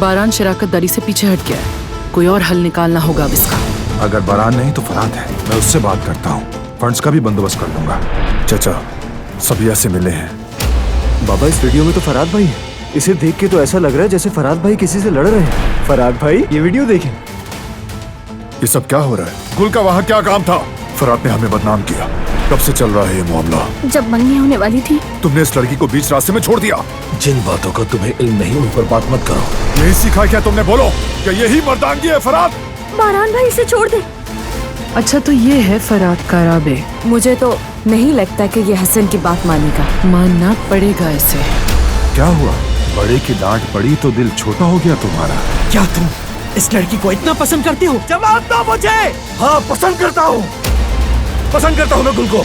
बारान शराकत दारी से पीछे हट गया है। कोई और हल निकालना होगा अब इसका। अगर बारान नहीं तो फराद है, मैं उससे बात करता हूँ, फंड्स का भी बंदोबस्त कर लूंगा। चाचा सबिया से मिले हैं। बाबा इस वीडियो में तो फराद भाई है। इसे देख के तो ऐसा लग रहा है जैसे फराद भाई किसी से लड़ रहे हैं। फराद भाई ये वीडियो देखें। ये सब क्या हो रहा है? गुल का वहाँ क्या काम था? फराद ने हमें बदनाम किया। कब से चल रहा है ये मामला? जब मंगनी होने वाली थी। तुमने इस लड़की को बीच रास्ते में छोड़ दिया। जिन बातों का तुम्हें इल्म नहीं उन पर बात मत करो। यही सीखा क्या तुमने? बोलो क्या यही मर्दानगी है फराद? बारान भाई इसे छोड़ दे। अच्छा तो ये है फराद का राबे। मुझे तो नहीं लगता कि ये हसन की बात मानेगा। मानना पड़ेगा इसे। क्या हुआ? बड़े की डांट पड़ी तो दिल छोटा हो गया तुम्हारा? क्या तुम इस लड़की को इतना पसंद करती हो? जवाब दो मुझे। हाँ पसंद करता हूँ मैं गुल को।